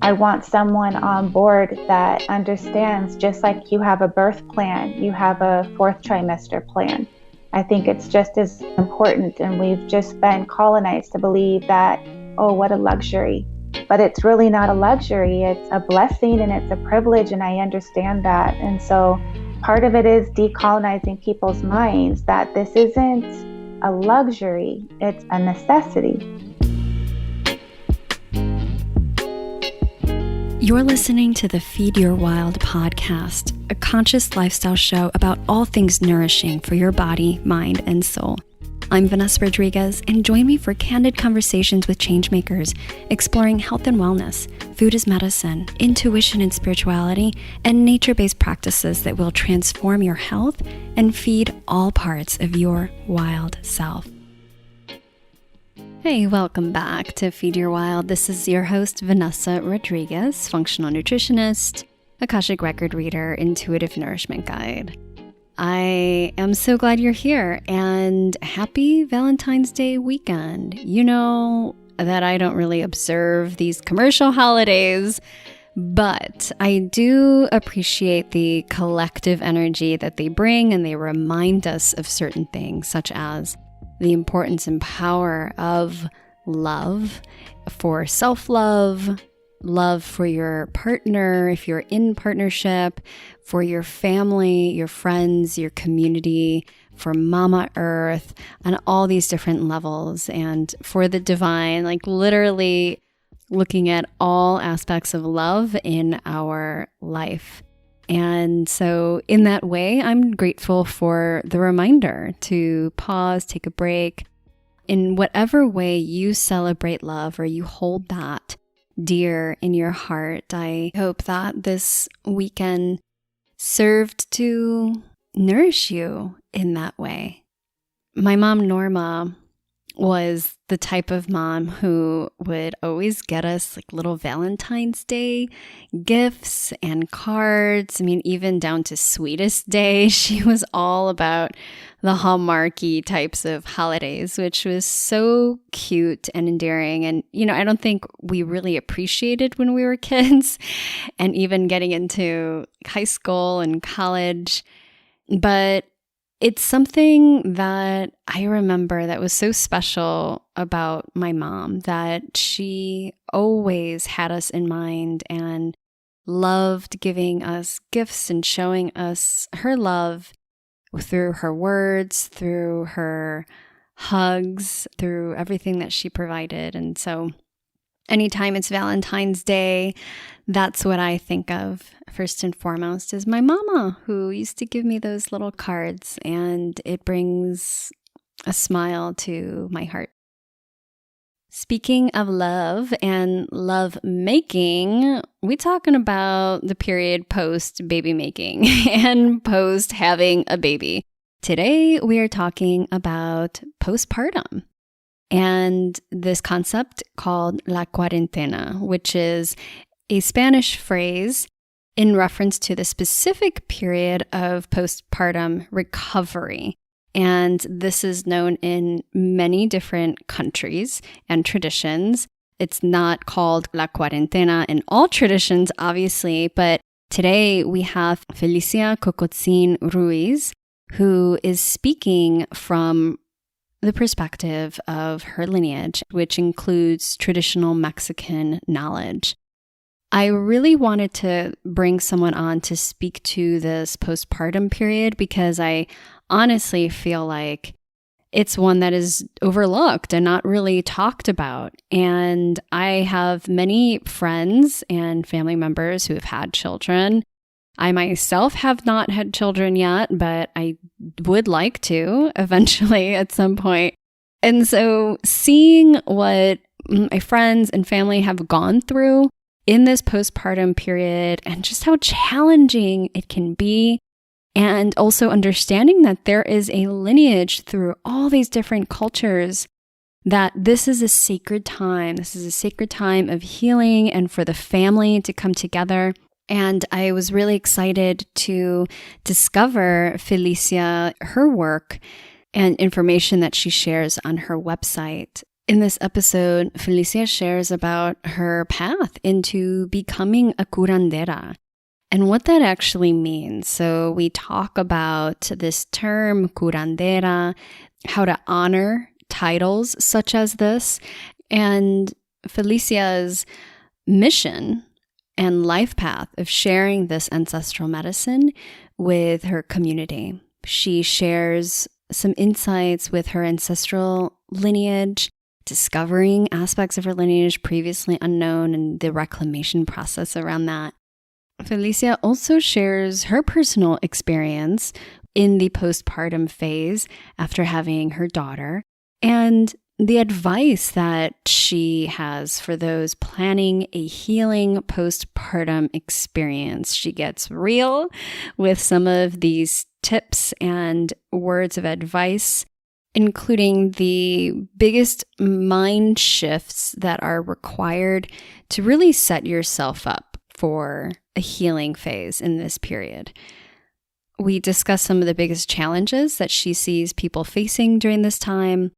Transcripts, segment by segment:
I want someone on board that understands, just like you have a birth plan, you have a fourth trimester plan. I think it's just as important, and we've just been colonized to believe that, oh, what a luxury. But it's really not a luxury, it's a blessing and it's a privilege, and I understand that. And so part of it is decolonizing people's minds that this isn't a luxury, it's a necessity. You're listening to the Feed Your Wild podcast, a conscious lifestyle show about all things nourishing for your body, mind, and soul. I'm Vanessa Rodriguez, and join me for candid conversations with changemakers, exploring health and wellness, food as medicine, intuition and spirituality, and nature-based practices that will transform your health and feed all parts of your wild self. Hey, welcome back to Feed Your Wild. This is your host, Vanessa Rodriguez, functional nutritionist, Akashic record reader, intuitive nourishment guide. I am so glad you're here, and happy Valentine's Day weekend. You know that I don't really observe these commercial holidays, but I do appreciate the collective energy that they bring, and they remind us of certain things, such as the importance and power of love, for self-love, love for your partner if you're in partnership, for your family, your friends, your community, for Mama Earth, on all these different levels, and for the divine, like literally looking at all aspects of love in our life. And so in that way, I'm grateful for the reminder to pause, take a break. In whatever way you celebrate love or you hold that dear in your heart, I hope that this weekend served to nourish you in that way. My mom, Norma, was the type of mom who would always get us like little Valentine's Day gifts and cards. I mean, even down to Sweetest Day, she was all about the Hallmarky types of holidays, which was so cute and endearing. And, you know, I don't think we really appreciated when we were kids and even getting into high school and college. But it's something that I remember that was so special about my mom, that she always had us in mind and loved giving us gifts and showing us her love through her words, through her hugs, through everything that she provided. And so anytime it's Valentine's Day, that's what I think of first and foremost, is my mama, who used to give me those little cards, and it brings a smile to my heart. Speaking of love and love making, we're talking about the period post baby making and post having a baby. Today, we are talking about postpartum and this concept called la cuarentena, which is a Spanish phrase in reference to the specific period of postpartum recovery. And this is known in many different countries and traditions. It's not called la cuarentena in all traditions, obviously, but today we have Felicia Cocotzin Ruiz, who is speaking from the perspective of her lineage, which includes traditional Mexican knowledge. I really wanted to bring someone on to speak to this postpartum period because I honestly feel like it's one that is overlooked and not really talked about. And I have many friends and family members who have had children. I myself have not had children yet, but I would like to eventually at some point. And so seeing what my friends and family have gone through in this postpartum period and just how challenging it can be, and also understanding that there is a lineage through all these different cultures, that this is a sacred time. This is a sacred time of healing and for the family to come together. And I was really excited to discover Felicia, her work, and information that she shares on her website. In this episode, Felicia shares about her path into becoming a curandera and what that actually means. So we talk about this term curandera, how to honor titles such as this, and Felicia's mission and life path of sharing this ancestral medicine with her community. She shares some insights with her ancestral lineage, discovering aspects of her lineage previously unknown and the reclamation process around that. Felicia also shares her personal experience in the postpartum phase after having her daughter and the advice that she has for those planning a healing postpartum experience. She gets real with some of these tips and words of advice, including the biggest mind shifts that are required to really set yourself up for a healing phase in this period. We discuss some of the biggest challenges that she sees people facing during this time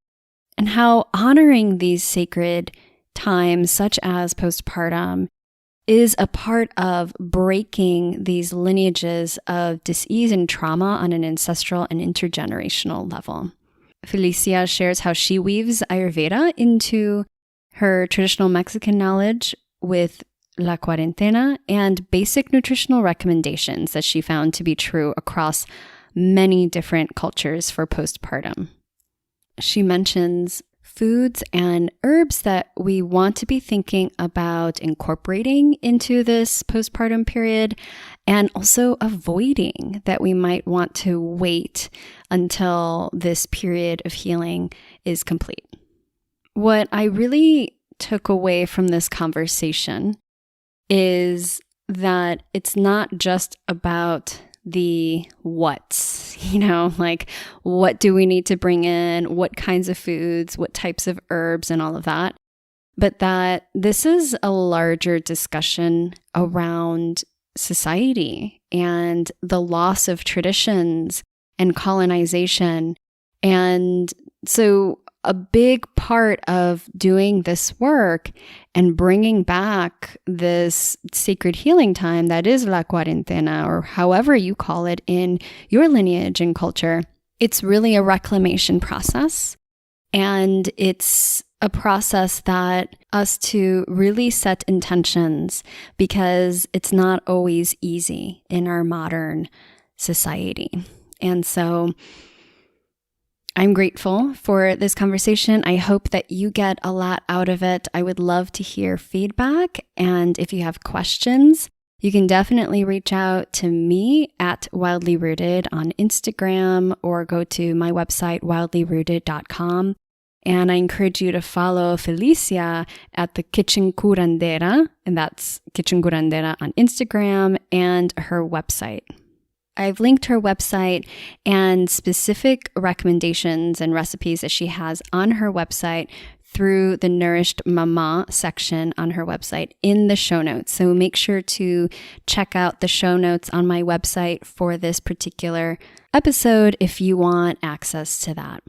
and how honoring these sacred times, such as postpartum, is a part of breaking these lineages of dis-ease and trauma on an ancestral and intergenerational level. Felicia shares how she weaves Ayurveda into her traditional Mexican knowledge with La Cuarentena and basic nutritional recommendations that she found to be true across many different cultures for postpartum. She mentions foods and herbs that we want to be thinking about incorporating into this postpartum period, and also avoiding that we might want to wait until this period of healing is complete. What I really took away from this conversation is that it's not just about the what's, like what do we need to bring in, what kinds of foods, what types of herbs and all of that, but that this is a larger discussion around society and the loss of traditions and colonization. And so a big part of doing this work and bringing back this sacred healing time that is La Cuarentena, or however you call it in your lineage and culture, it's really a reclamation process. And it's a process that us to really set intentions, because it's not always easy in our modern society. And so I'm grateful for this conversation. I hope that you get a lot out of it. I would love to hear feedback. And if you have questions, you can definitely reach out to me at Wildly Rooted on Instagram, or go to my website, wildlyrooted.com. And I encourage you to follow Felicia at the Kitchen Curandera, and that's Kitchen Curandera on Instagram, and her website. I've linked her website and specific recommendations and recipes that she has on her website through the Nourished Mama section on her website in the show notes. So make sure to check out the show notes on my website for this particular episode if you want access to that.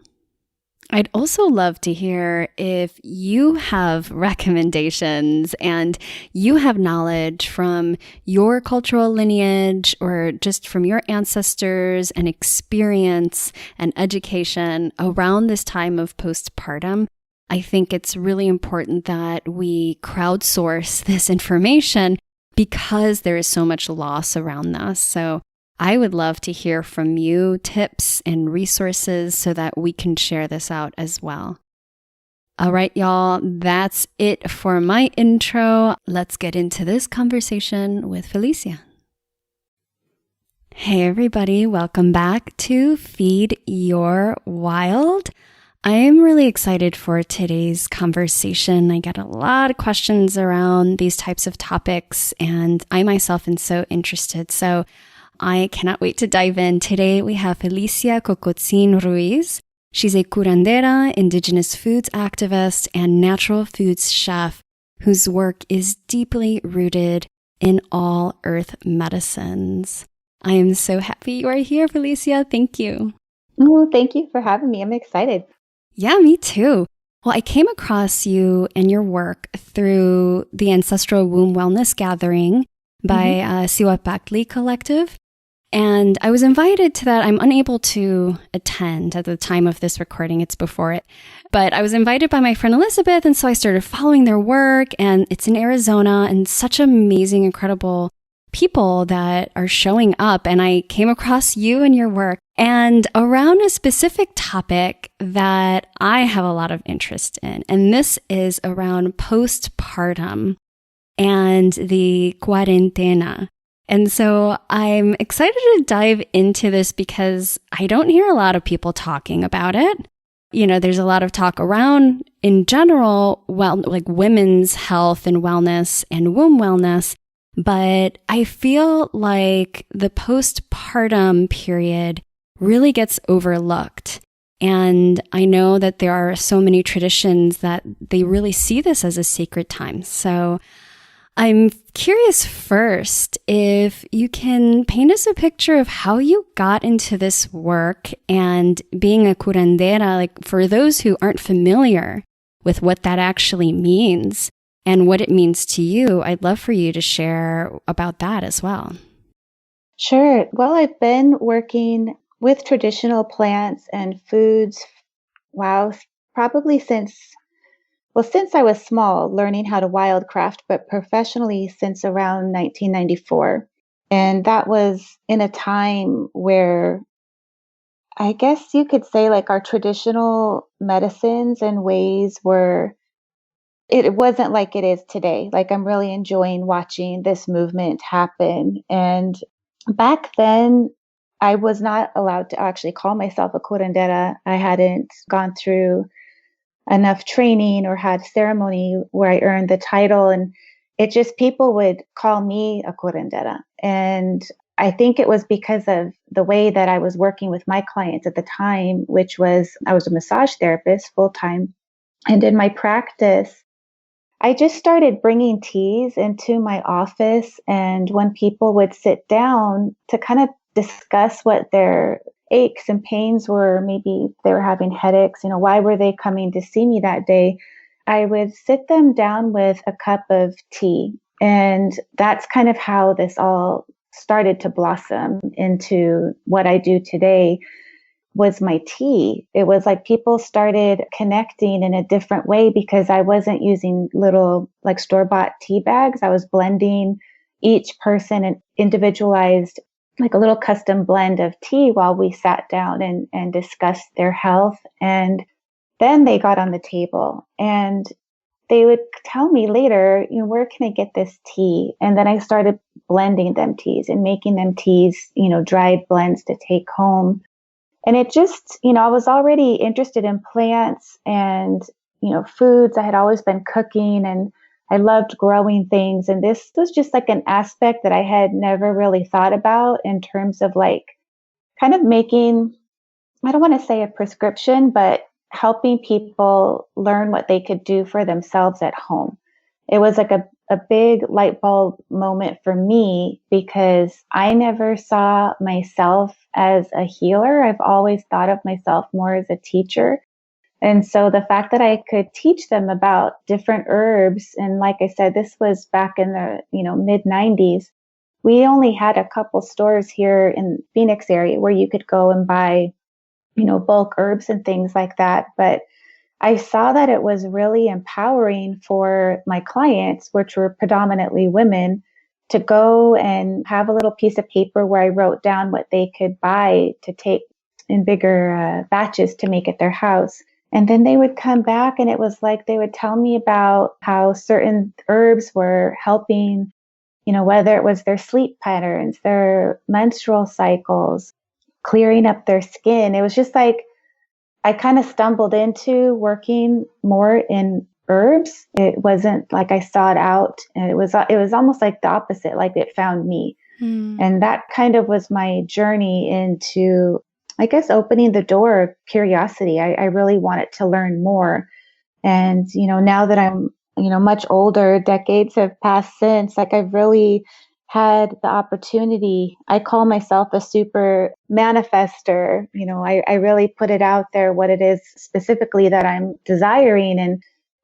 I'd also love to hear if you have recommendations and you have knowledge from your cultural lineage or just from your ancestors and experience and education around this time of postpartum. I think it's really important that we crowdsource this information because there is so much loss around this. So I would love to hear from you tips and resources so that we can share this out as well. All right, y'all, that's it for my intro. Let's get into this conversation with Felicia. Hey, everybody, welcome back to Feed Your Wild. I am really excited for today's conversation. I get a lot of questions around these types of topics, and I myself am so interested. So I cannot wait to dive in. Today we have Felicia Cocotzin Ruiz. She's a curandera, indigenous foods activist, and natural foods chef whose work is deeply rooted in all earth medicines. I am so happy you are here, Felicia. Thank you. Oh, thank you for having me. I'm excited. Yeah, me too. Well, I came across you and your work through the Ancestral Womb Wellness Gathering by Siwa Bakli Collective. And I was invited to that. I'm unable to attend at the time of this recording. It's before it. But I was invited by my friend Elizabeth. And so I started following their work. And it's in Arizona, and such amazing, incredible people that are showing up. And I came across you and your work and around a specific topic that I have a lot of interest in. And this is around postpartum and the Cuarentena. And so I'm excited to dive into this because I don't hear a lot of people talking about it. You know, there's a lot of talk around, in general, like women's health and wellness and womb wellness. But I feel like the postpartum period really gets overlooked. And I know that there are so many traditions that they really see this as a sacred time. So I'm curious first if you can paint us a picture of how you got into this work and being a curandera, like for those who aren't familiar with what that actually means and what it means to you. I'd love for you to share about that as well. Sure. Well, I've been working with traditional plants and foods, probably since I was small, learning how to wildcraft, but professionally since around 1994. And that was in a time where I guess you could say like our traditional medicines and ways it wasn't like it is today. Like I'm really enjoying watching this movement happen. And back then, I was not allowed to actually call myself a curandera. I hadn't gone through enough training or had ceremony where I earned the title. And it just, people would call me a curandera. And I think it was because of the way that I was working with my clients at the time, which was I was a massage therapist full time. And in my practice, I just started bringing teas into my office. And when people would sit down to kind of discuss what their aches and pains were, maybe they were having headaches, why were they coming to see me that day? I would sit them down with a cup of tea. And that's kind of how this all started to blossom into what I do today. Was my tea. It was like people started connecting in a different way because I wasn't using little like store-bought tea bags. I was blending each person and individualized like a little custom blend of tea while we sat down and discussed their health. And then they got on the table and they would tell me later, where can I get this tea? And then I started blending them teas and making them teas, dried blends to take home. And it just, I was already interested in plants and, foods. I had always been cooking and I loved growing things. And this was just like an aspect that I had never really thought about in terms of like kind of making, I don't want to say a prescription, but helping people learn what they could do for themselves at home. It was like a big light bulb moment for me because I never saw myself as a healer. I've always thought of myself more as a teacher. And so the fact that I could teach them about different herbs, and like I said, this was back in the, mid 90s. We only had a couple stores here in Phoenix area where you could go and buy, bulk herbs and things like that. But I saw that it was really empowering for my clients, which were predominantly women, to go and have a little piece of paper where I wrote down what they could buy to take in bigger batches to make at their house. And then they would come back and it was like they would tell me about how certain herbs were helping, whether it was their sleep patterns, their menstrual cycles, clearing up their skin. It was just like, I kind of stumbled into working more in herbs. It wasn't like I sought out, and it was almost like the opposite, like it found me. And that kind of was my journey into, I guess, opening the door of curiosity. I really wanted to learn more. And, now that I'm, much older, decades have passed since, like I've really had the opportunity, I call myself a super manifester. I really put it out there what it is specifically that I'm desiring. And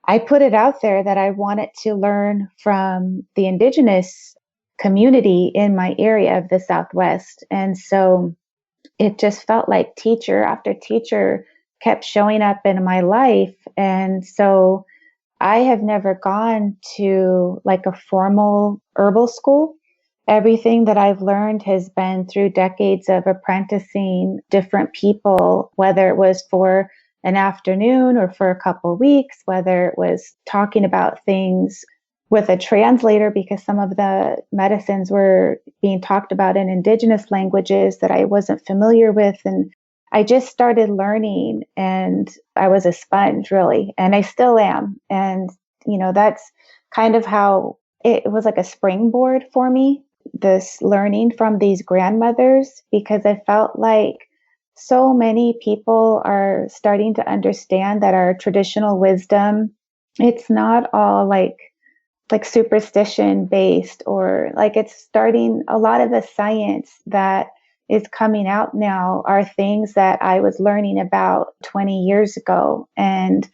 I put it out there that I wanted to learn from the Indigenous community in my area of the Southwest. And so it just felt like teacher after teacher kept showing up in my life. And so I have never gone to like a formal herbal school. Everything that I've learned has been through decades of apprenticing different people, whether it was for an afternoon or for a couple of weeks, whether it was talking about things with a translator because some of the medicines were being talked about in indigenous languages that I wasn't familiar with. And I just started learning, and I was a sponge really, and I still am. And, that's kind of how it was like a springboard for me, this learning from these grandmothers, because I felt like so many people are starting to understand that our traditional wisdom, it's not all like superstition based, or like it's starting, a lot of the science that is coming out now are things that I was learning about 20 years ago. And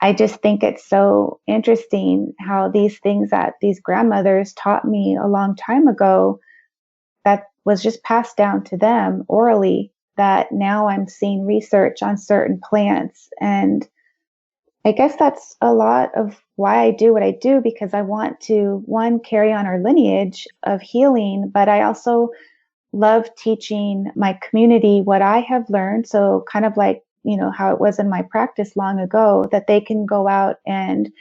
I just think it's so interesting how these things that these grandmothers taught me a long time ago, that was just passed down to them orally, that now I'm seeing research on certain plants. And I guess that's a lot of why I do what I do, because I want to, one, carry on our lineage of healing, but I also love teaching my community what I have learned. So kind of like, how it was in my practice long ago, that they can go out and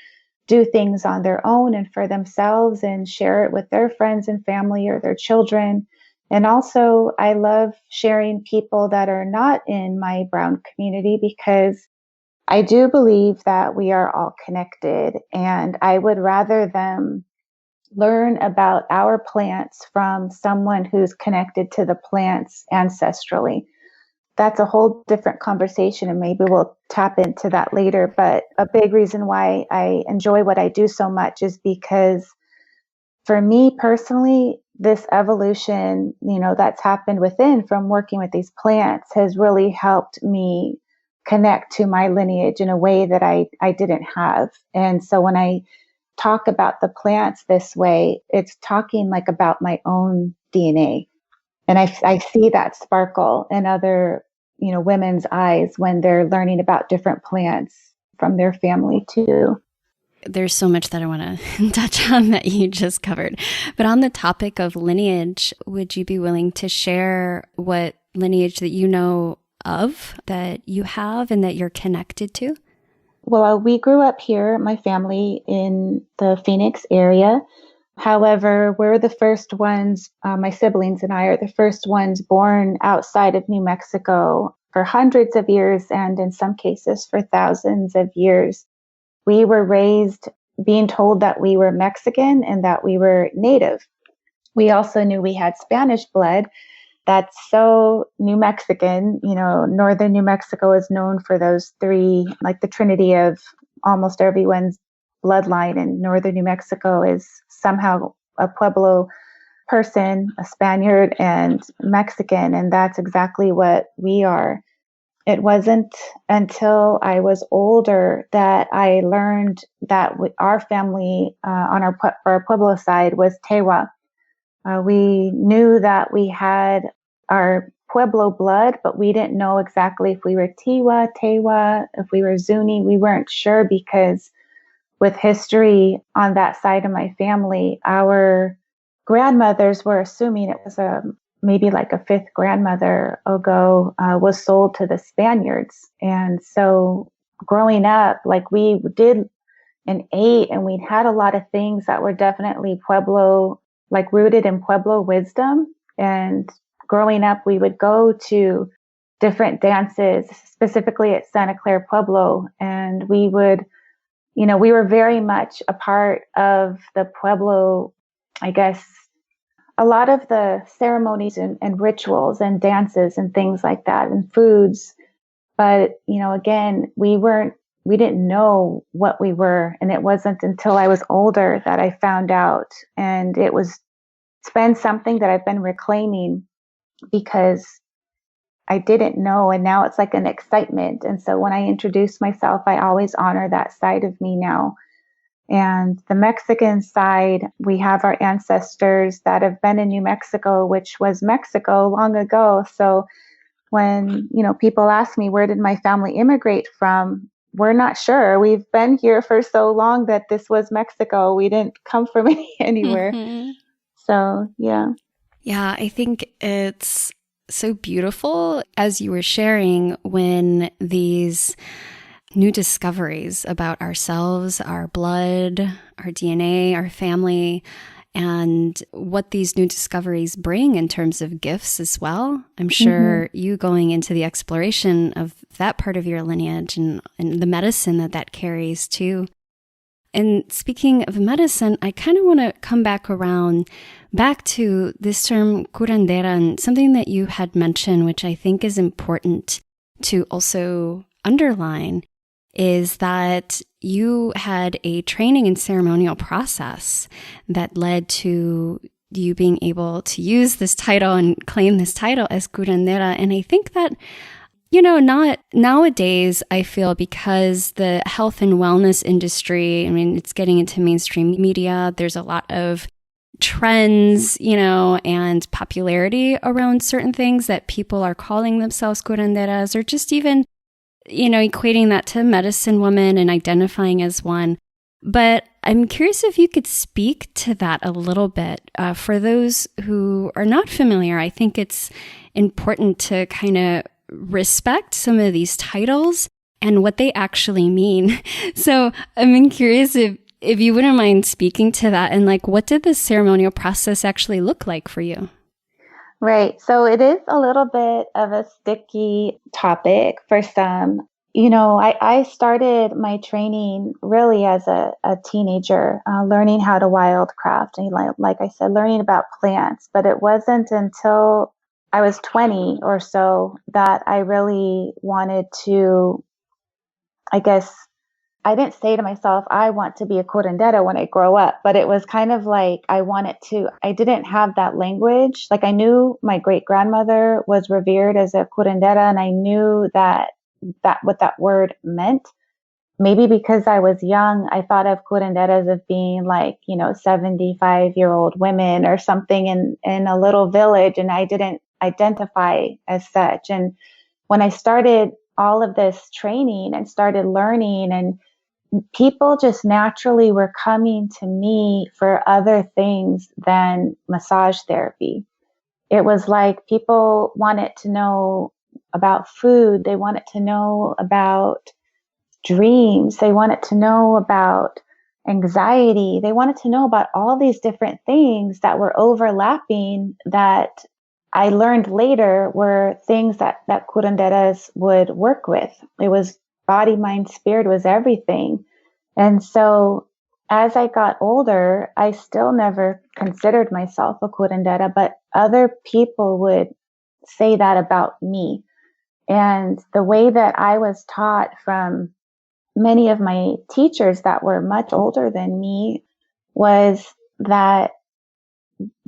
do things on their own and for themselves and share it with their friends and family or their children. And also, I love sharing people that are not in my brown community, because I do believe that we are all connected, and I would rather them learn about our plants from someone who's connected to the plants ancestrally. That's a whole different conversation, and maybe we'll tap into that later. But a big reason why I enjoy what I do so much is because for me personally, this evolution, that's happened within from working with these plants has really helped me connect to my lineage in a way that I didn't have. And so when I talk about the plants this way, it's talking like about my own DNA. And I see that sparkle in other, women's eyes when they're learning about different plants from their family too. There's so much that I want to touch on that you just covered. But on the topic of lineage, would you be willing to share what lineage that you know of that you have and that you're connected to? Well, we grew up here, my family, in the Phoenix area. However, we're the first ones, my siblings and I are the first ones born outside of New Mexico for hundreds of years, and in some cases for thousands of years. We were raised being told that we were Mexican and that we were Native. We also knew we had Spanish blood. That's so New Mexican. Northern New Mexico is known for those three, like the trinity of almost everyone's bloodline. And Northern New Mexico is somehow a Pueblo person, a Spaniard, and Mexican. And that's exactly what we are. It wasn't until I was older that I learned that our family on our Pueblo side was Tewa. We knew that we had our Pueblo blood, but we didn't know exactly if we were Tewa, if we were Zuni. We weren't sure, because with history on that side of my family, our grandmothers were assuming it was maybe like a fifth grandmother ago was sold to the Spaniards. And so growing up, like we did and ate, and we had a lot of things that were definitely Pueblo, like rooted in Pueblo wisdom. And growing up, we would go to different dances, specifically at Santa Clara Pueblo, and we would, we were very much a part of the Pueblo, I guess, a lot of the ceremonies and rituals and dances and things like that, and foods. But, again, we didn't know what we were. And it wasn't until I was older that I found out. And it was it's been something that I've been reclaiming because I didn't know. And now it's like an excitement. And so when I introduce myself, I always honor that side of me now. And the Mexican side, we have our ancestors that have been in New Mexico, which was Mexico long ago. So when, people ask me, where did my family immigrate from? We're not sure. We've been here for so long that this was Mexico. We didn't come from anywhere. Mm-hmm. So, yeah. Yeah, I think it's so beautiful as you were sharing when these new discoveries about ourselves, our blood, our DNA, our family, and what these new discoveries bring in terms of gifts as well. I'm sure you going into the exploration of that part of your lineage and the medicine that carries too. And speaking of medicine, I kind of want to come back to this term curandera, and something that you had mentioned, which I think is important to also underline, is that you had a training and ceremonial process that led to you being able to use this title and claim this title as curandera. And I think that, not nowadays, I feel, because the health and wellness industry, it's getting into mainstream media. There's a lot of trends, and popularity around certain things that people are calling themselves curanderas, or just even, equating that to medicine woman and identifying as one. But I'm curious if you could speak to that a little bit. For those who are not familiar, I think it's important to kind of respect some of these titles and what they actually mean. So I'm curious if you wouldn't mind speaking to that, and what did the ceremonial process actually look like for you? Right. So it is a little bit of a sticky topic for some. I started my training really as a teenager, learning how to wildcraft. And like I said, learning about plants. But it wasn't until I was 20 or so that I really wanted to, I guess, I didn't say to myself, I want to be a curandera when I grow up, but it was kind of like I didn't have that language. Like, I knew my great grandmother was revered as a curandera, and I knew that what that word meant. Maybe because I was young, I thought of curanderas as being 75-year-old women or something in a little village, and I didn't identify as such. And when I started all of this training and started learning, and people just naturally were coming to me for other things than massage therapy. It was like people wanted to know about food. They wanted to know about dreams. They wanted to know about anxiety. They wanted to know about all these different things that were overlapping that I learned later were things that curanderas would work with. It was body, mind, spirit, was everything. And so as I got older, I still never considered myself a curandera, but other people would say that about me. And the way that I was taught from many of my teachers that were much older than me was that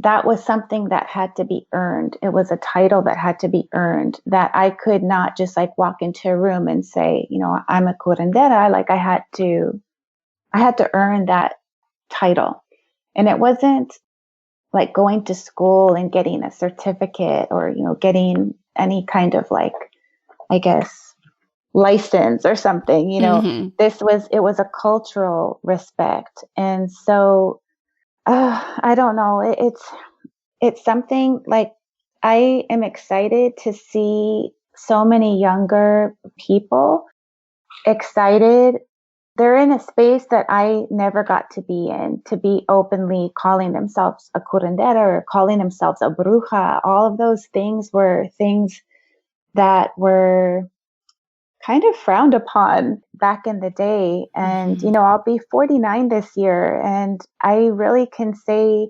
was something that had to be earned. It was a title that had to be earned, that I could not just walk into a room and say, I'm a curandera. I had to earn that title. And it wasn't like going to school and getting a certificate or, getting any kind of I guess, license or something, it was a cultural respect. And so, I don't know, it's something I am excited to see so many younger people excited. They're in a space that I never got to be in, to be openly calling themselves a curandera or calling themselves a bruja. All of those things were things that were kind of frowned upon back in the day. And, I'll be 49 this year. And I really can say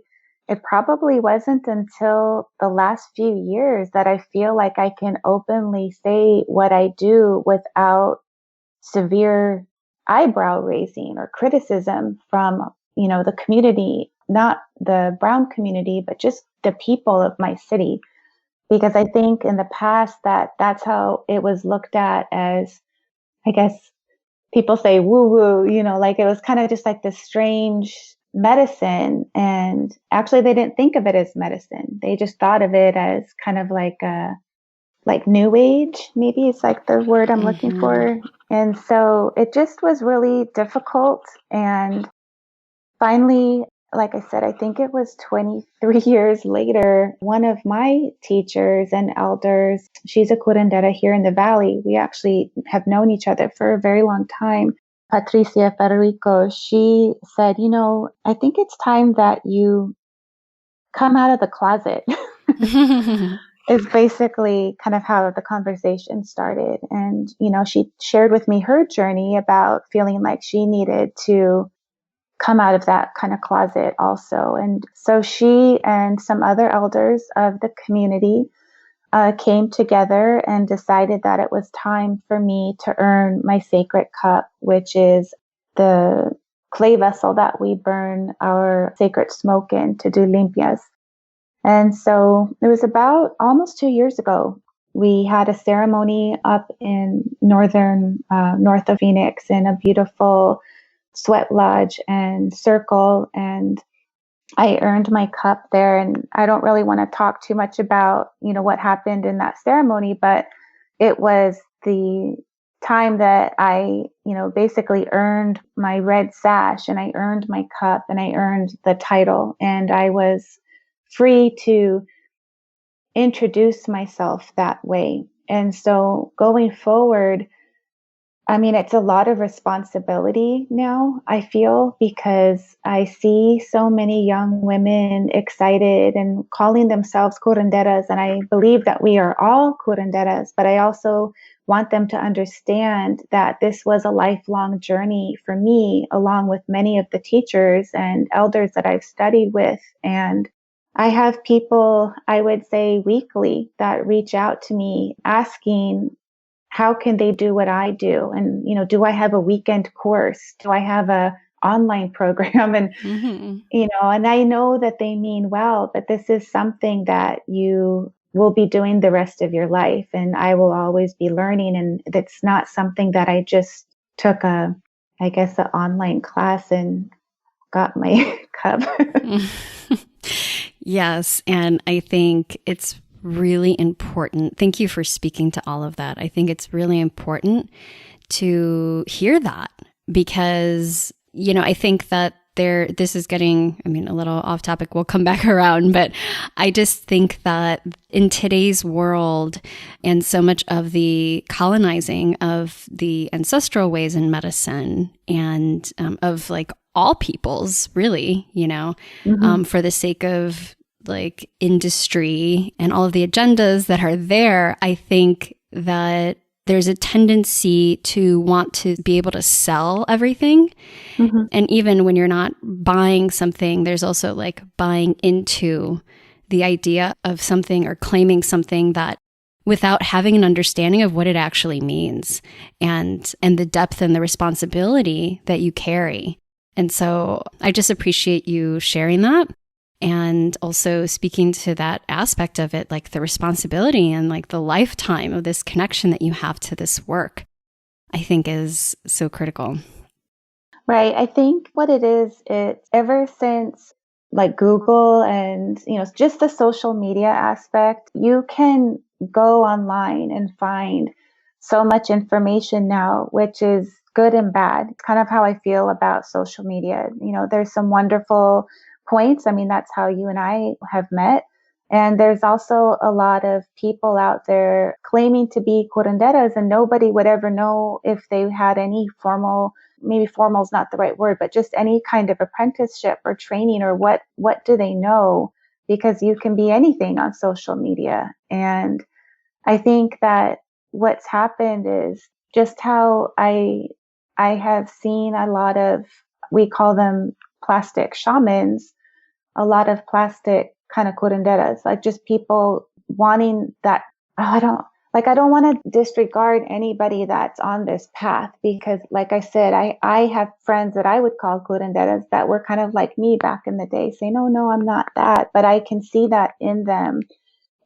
it probably wasn't until the last few years that I feel like I can openly say what I do without severe eyebrow raising or criticism from, the community not the brown community, but just the people of my city. Because I think in the past that's how it was looked at as, I guess people say woo woo, like it was kind of just like this strange medicine. And actually they didn't think of it as medicine. They just thought of it as kind of like new age, maybe it's like the word I'm looking for. And so it just was really difficult. And finally, like I said, I think it was 23 years later, one of my teachers and elders, she's a curandera here in the Valley. We actually have known each other for a very long time. Patricia Federico, she said, I think it's time that you come out of the closet. Is basically kind of how the conversation started. And, she shared with me her journey about feeling like she needed to come out of that kind of closet also. And so she and some other elders of the community came together and decided that it was time for me to earn my sacred cup, which is the clay vessel that we burn our sacred smoke in to do limpias. And so it was about almost 2 years ago. We had a ceremony up in north of Phoenix in a beautiful sweat lodge and circle. And I earned my cup there. And I don't really want to talk too much about, what happened in that ceremony, but it was the time that I, basically earned my red sash and I earned my cup and I earned the title, and I was free to introduce myself that way. And so going forward, it's a lot of responsibility now, I feel, because I see so many young women excited and calling themselves curanderas. And I believe that we are all curanderas, but I also want them to understand that this was a lifelong journey for me, along with many of the teachers and elders that I've studied with. And I have people, I would say weekly, that reach out to me asking, how can they do what I do? And, do I have a weekend course? Do I have a online program? And, and I know that they mean well, but this is something that you will be doing the rest of your life. And I will always be learning. And it's not something that I just took an online class and got my cup. Yes. And I think it's really important. Thank you for speaking to all of that. I think it's really important to hear that because, I think that this is getting, a little off topic. We'll come back around, but I just think that in today's world and so much of the colonizing of the ancestral ways in medicine and of like all peoples, really, for the sake of like industry and all of the agendas that are there, I think that there's a tendency to want to be able to sell everything. And even when you're not buying something, there's also like buying into the idea of something or claiming something that without having an understanding of what it actually means and the depth and the responsibility that you carry. And so I just appreciate you sharing that. And also speaking to that aspect of it, like the responsibility and like the lifetime of this connection that you have to this work, I think is so critical. Right. I think what it is, it's ever since like Google and, just the social media aspect, you can go online and find so much information now, which is good and bad. It's kind of how I feel about social media. There's some wonderful points. That's how you and I have met. And there's also a lot of people out there claiming to be curanderas, and nobody would ever know if they had any formal, maybe formal is not the right word, but just any kind of apprenticeship or training, or what do they know? Because you can be anything on social media. And I think that what's happened is just how I have seen a lot of, we call them plastic shamans, a lot of plastic kind of curanderas, like just people wanting that, like, I don't want to disregard anybody that's on this path because, like I said, I have friends that I would call curanderas that were kind of like me back in the day, saying, "Oh, no, I'm not that." But I can see that in them.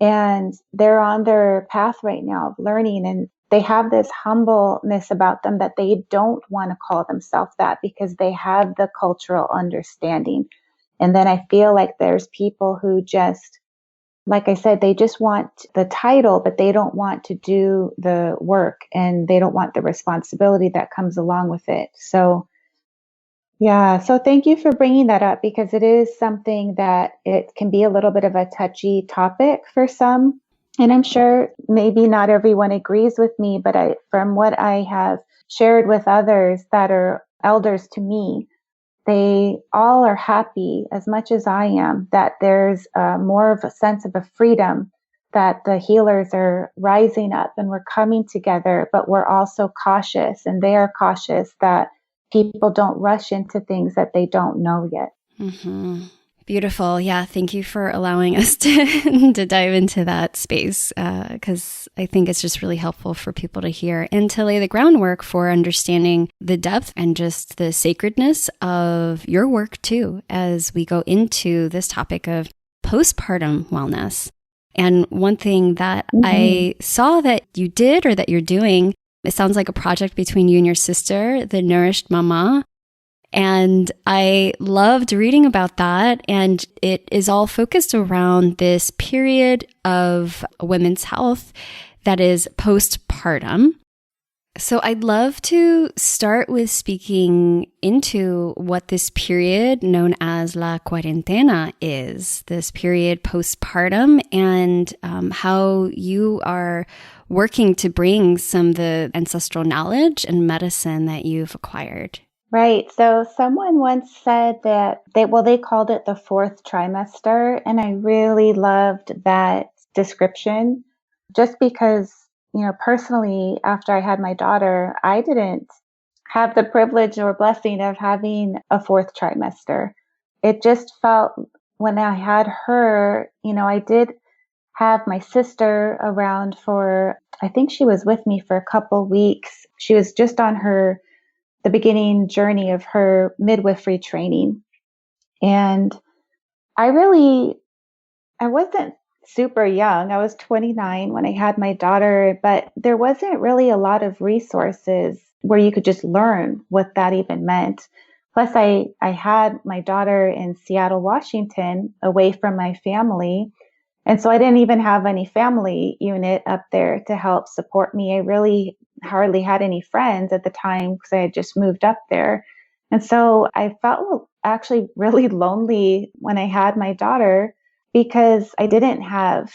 And they're on their path right now of learning. And they have this humbleness about them that they don't want to call themselves that because they have the cultural understanding. And then I feel like there's people who just, like I said, they just want the title, but they don't want to do the work and they don't want the responsibility that comes along with it. So, yeah. So thank you for bringing that up because it is something that it can be a little bit of a touchy topic for some. And I'm sure maybe not everyone agrees with me, but from what I have shared with others that are elders to me, they all are happy as much as I am that there's more of a sense of a freedom, that the healers are rising up and we're coming together, but we're also cautious and they are cautious that people don't rush into things that they don't know yet. Mm-hmm. Beautiful. Yeah. Thank you for allowing us to, to dive into that space because I think it's just really helpful for people to hear and to lay the groundwork for understanding the depth and just the sacredness of your work too, as we go into this topic of postpartum wellness. And one thing that I saw that you did or that you're doing, it sounds like a project between you and your sister, the Nourished Mama. And I loved reading about that. And it is all focused around this period of women's health that is postpartum. So I'd love to start with speaking into what this period known as La Cuarentena is, this period postpartum, and how you are working to bring some of the ancestral knowledge and medicine that you've acquired. Right. So someone once said that they called it the fourth trimester. And I really loved that description just because, personally, after I had my daughter, I didn't have the privilege or blessing of having a fourth trimester. It just felt when I had her, I did have my sister around for, I think she was with me for a couple weeks. She was just on the beginning journey of her midwifery training. And I wasn't super young. I was 29 when I had my daughter, but there wasn't really a lot of resources where you could just learn what that even meant. Plus, I had my daughter in Seattle, Washington, away from my family. And so I didn't even have any family unit up there to help support me. I really hardly had any friends at the time because I had just moved up there. And so I felt actually really lonely when I had my daughter because I didn't have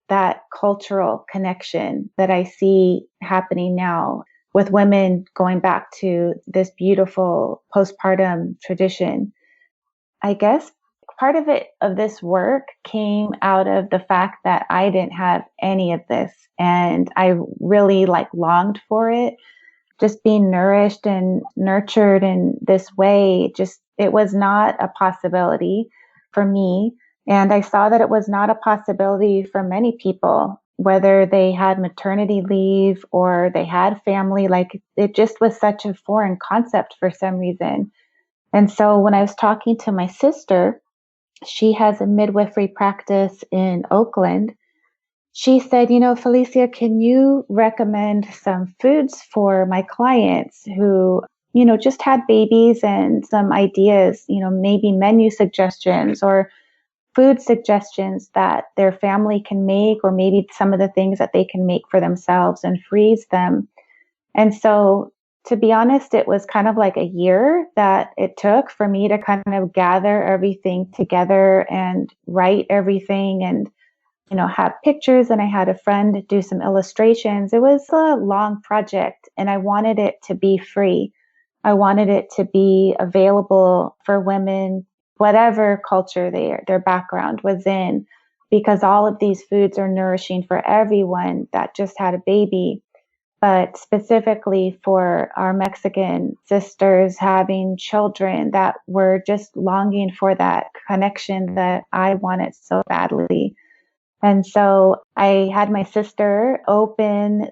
that cultural connection that I see happening now with women going back to this beautiful postpartum tradition. I guess part of this work came out of the fact that I didn't have any of this and I really longed for it. Just being nourished and nurtured in this way, it was not a possibility for me. And I saw that it was not a possibility for many people, whether they had maternity leave or they had family. It just was such a foreign concept for some reason. And so when I was talking to my sister, she has a midwifery practice in Oakland. She said, Felicia, can you recommend some foods for my clients who, just had babies and some ideas, maybe menu suggestions or food suggestions that their family can make, or maybe some of the things that they can make for themselves and freeze them. And so, to be honest, it was kind of like a year that it took for me to kind of gather everything together and write everything and, have pictures. And I had a friend do some illustrations. It was a long project and I wanted it to be free. I wanted it to be available for women, whatever culture their background was in, because all of these foods are nourishing for everyone that just had a baby. But specifically for our Mexican sisters having children that were just longing for that connection that I wanted so badly. And so I had my sister open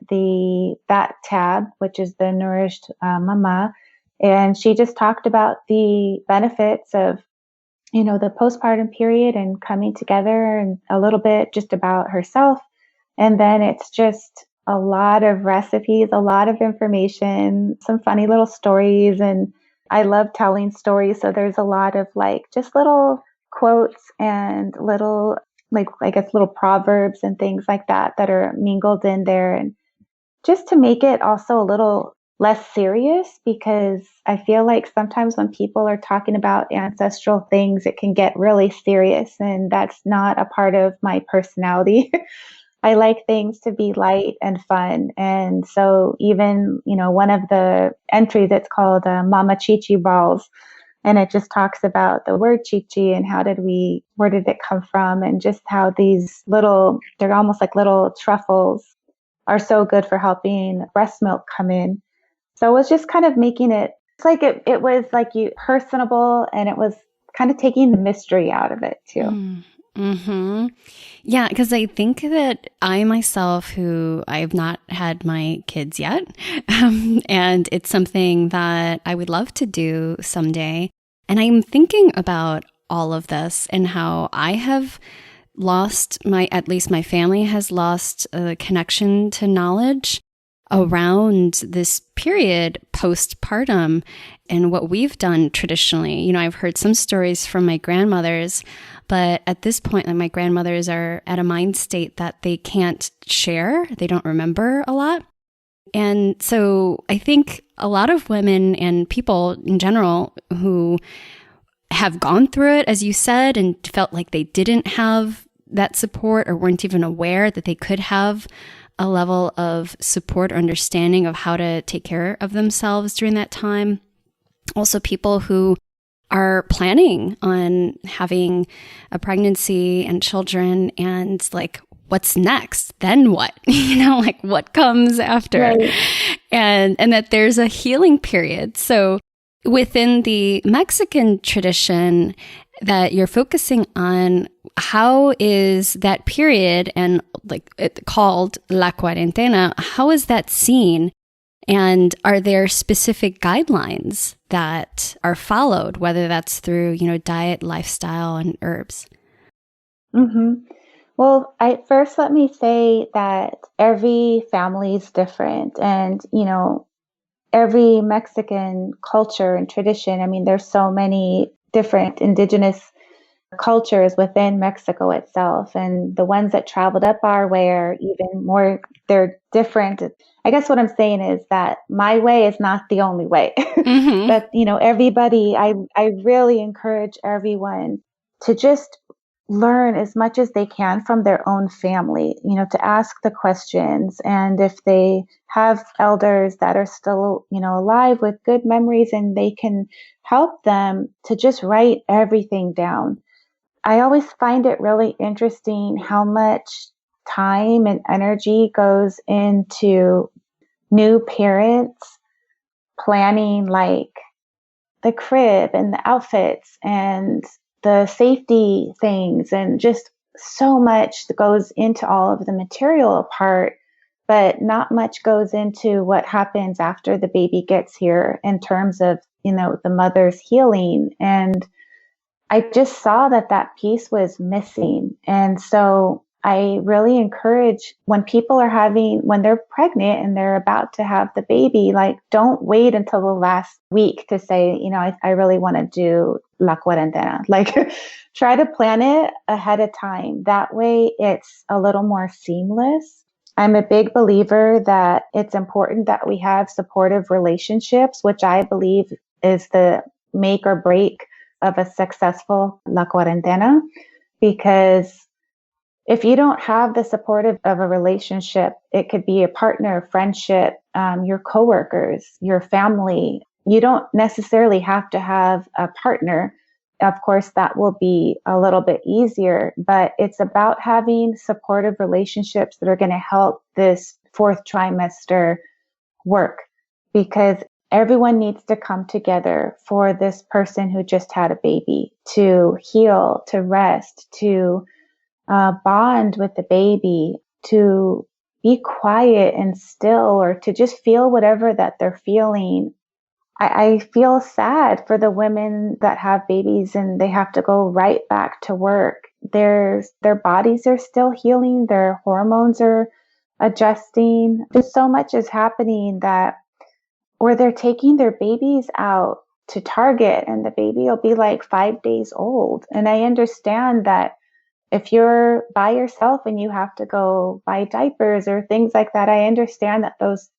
that tab, which is the Nourished Mama, and she just talked about the benefits of, the postpartum period and coming together, and a little bit just about herself. And then it's just a lot of recipes, a lot of information, some funny little stories. And I love telling stories. So there's a lot of just little quotes and little, I guess, little proverbs and things like that are mingled in there. And just to make it also a little less serious, because I feel like sometimes when people are talking about ancestral things, it can get really serious. And that's not a part of my personality. I like things to be light and fun. And so even, one of the entries, it's called Mama Chichi Balls. And it just talks about the word chichi and where did it come from? And just how these they're almost like little truffles, are so good for helping breast milk come in. So it was just kind of making it it was personable, and it was kind of taking the mystery out of it too. Mm-hmm. Yeah, because I think that I myself, who I've not had my kids yet, and it's something that I would love to do someday. And I'm thinking about all of this and how I have lost at least my family has lost a connection to knowledge around this period postpartum and what we've done traditionally. I've heard some stories from my grandmothers, but at this point, my grandmothers are at a mind state that they can't share. They don't remember a lot. And so I think a lot of women and people in general who have gone through it, as you said, and felt like they didn't have that support or weren't even aware that they could have a level of support or understanding of how to take care of themselves during that time. Also, people who are planning on having a pregnancy and children, and what's next? Then what? What comes after? Right. And that there's a healing period. So within the Mexican tradition that you're focusing on, how is that period and called La Cuarentena, how is that seen? And are there specific guidelines that are followed, whether that's through, diet, lifestyle, and herbs? Mm-hmm. Well, first let me say that every family is different, and every Mexican culture and tradition. I mean, there's so many different indigenous cultures within Mexico itself, and the ones that traveled up our way are even more, they're different. I guess what I'm saying is that my way is not the only way. Mm-hmm. That, everybody, I really encourage everyone to just learn as much as they can from their own family, to ask the questions. And if they have elders that are still, alive with good memories, and they can help them to just write everything down. I always find it really interesting how much time and energy goes into new parents planning the crib and the outfits and the safety things, and just so much that goes into all of the material part, but not much goes into what happens after the baby gets here in terms of, the mother's healing. And I just saw that piece was missing. And so I really encourage when when they're pregnant and they're about to have the baby, don't wait until the last week to say, I really want to do La Cuarentena. Try to plan it ahead of time. That way it's a little more seamless. I'm a big believer that it's important that we have supportive relationships, which I believe is the make or break of a successful La Cuarentena, because if you don't have the support of a relationship, it could be a partner, friendship, your coworkers, your family. You don't necessarily have to have a partner. Of course, that will be a little bit easier, but it's about having supportive relationships that are going to help this fourth trimester work, because everyone needs to come together for this person who just had a baby to heal, to rest, to bond with the baby, to be quiet and still, or to just feel whatever that they're feeling. I feel sad for the women that have babies and they have to go right back to work. Their bodies are still healing, their hormones are adjusting. Just so much is happening that, or they're taking their babies out to Target and the baby will be like 5 days old. And I understand that if you're by yourself and you have to go buy diapers or things like that, I understand that those,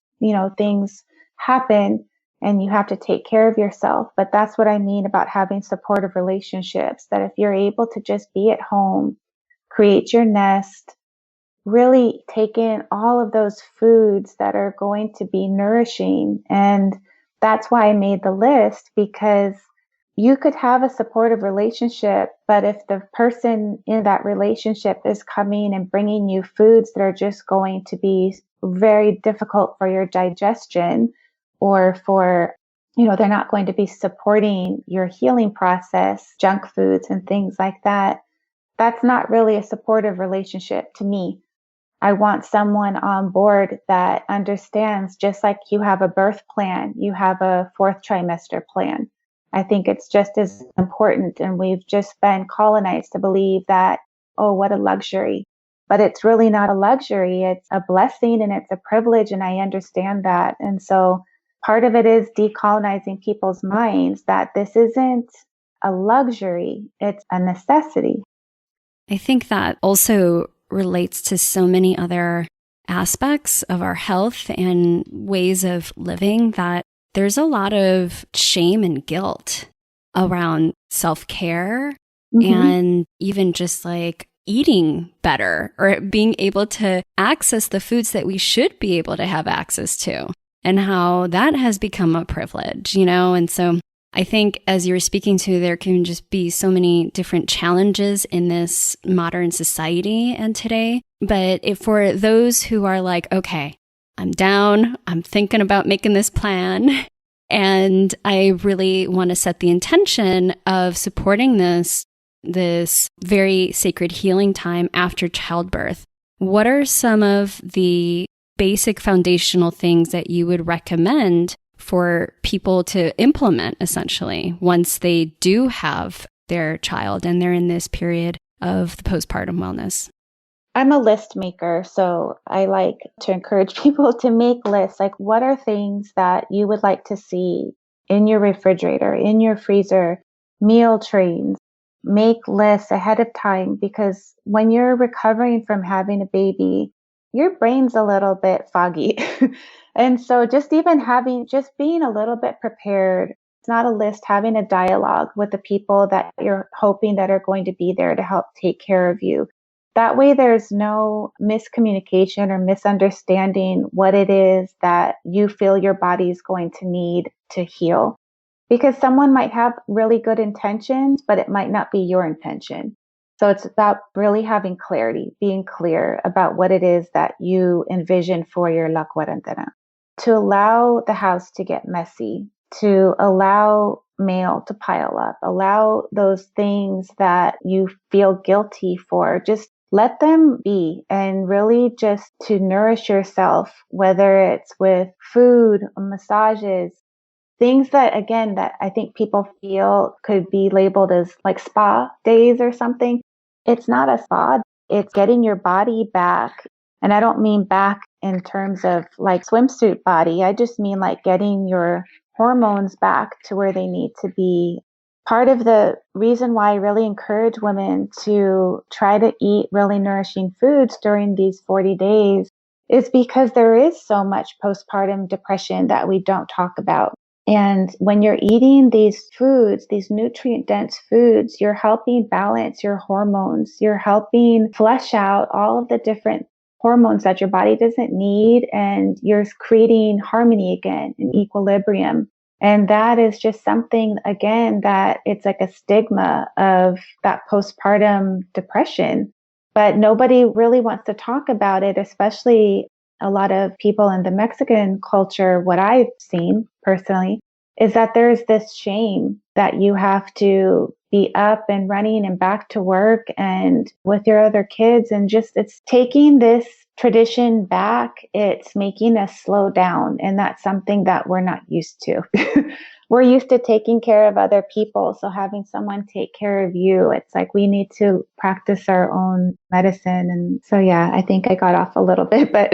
things happen and you have to take care of yourself. But that's what I mean about having supportive relationships, that if you're able to just be at home, create your nest, really take in all of those foods that are going to be nourishing. And that's why I made the list, because you could have a supportive relationship, but if the person in that relationship is coming and bringing you foods that are just going to be very difficult for your digestion, or for, they're not going to be supporting your healing process, junk foods and things like that, that's not really a supportive relationship to me. I want someone on board that understands, just like you have a birth plan, you have a fourth trimester plan. I think it's just as important. And we've just been colonized to believe that, oh, what a luxury. But it's really not a luxury. It's a blessing and it's a privilege. And I understand that. And so part of it is decolonizing people's minds that this isn't a luxury, it's a necessity. I think that also relates to so many other aspects of our health and ways of living, that there's a lot of shame and guilt around self-care, and even just like eating better or being able to access the foods that we should be able to have access to, and how that has become a privilege, And so I think as you're speaking to, there can just be so many different challenges in this modern society and today. But for those who are like, okay, I'm down, I'm thinking about making this plan, and I really want to set the intention of supporting this very sacred healing time after childbirth, what are some of the basic foundational things that you would recommend for people to implement, essentially, once they do have their child and they're in this period of the postpartum wellness? I'm a list maker, so I like to encourage people to make lists. Like, what are things that you would like to see in your refrigerator, in your freezer, meal trains? Make lists ahead of time, because when you're recovering from having a baby, your brain's a little bit foggy. And so just being a little bit prepared. It's not a list, having a dialogue with the people that you're hoping that are going to be there to help take care of you. That way there's no miscommunication or misunderstanding what it is that you feel your body is going to need to heal. Because someone might have really good intentions, but it might not be your intention. So it's about really having clarity, being clear about what it is that you envision for your La Cuarentena. To allow the house to get messy, to allow mail to pile up, allow those things that you feel guilty for, just let them be, and really just to nourish yourself, whether it's with food, massages, things that, again, that I think people feel could be labeled as like spa days or something. It's not a spa. It's getting your body back. And I don't mean back in terms of like swimsuit body. I just mean like getting your hormones back to where they need to be. Part of the reason why I really encourage women to try to eat really nourishing foods during these 40 days is because there is so much postpartum depression that we don't talk about. And when you're eating these foods, these nutrient-dense foods, you're helping balance your hormones. You're helping flush out all of the different hormones that your body doesn't need, and you're creating harmony again and equilibrium. And that is just something, again, that it's like a stigma of that postpartum depression. But nobody really wants to talk about it, especially a lot of people in the Mexican culture. What I've seen personally is that there's this shame that you have to be up and running and back to work and with your other kids. And just, it's taking this tradition back. It's making us slow down. And that's something that we're not used to. We're used to taking care of other people. So having someone take care of you, it's like we need to practice our own medicine. And so, yeah, I think I got off a little bit, but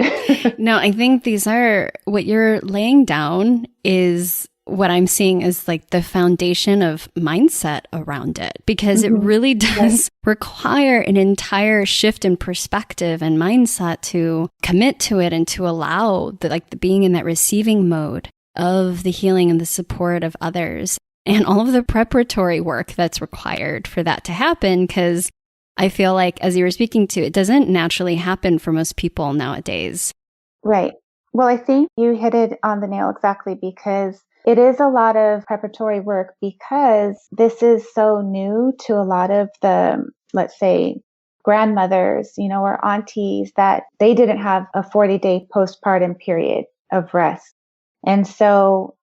no, I think these are what you're laying down is what I'm seeing is like the foundation of mindset around it, because it really does require an entire shift in perspective and mindset to commit to it and to allow the being in that receiving mode of the healing and the support of others and all of the preparatory work that's required for that to happen. Because I feel like, as you were speaking to, it doesn't naturally happen for most people nowadays. Right. Well, I think you hit it on the nail exactly, because it is a lot of preparatory work, because this is so new to a lot of the, let's say, grandmothers, or aunties, that they didn't have a 40-day postpartum period of rest. And so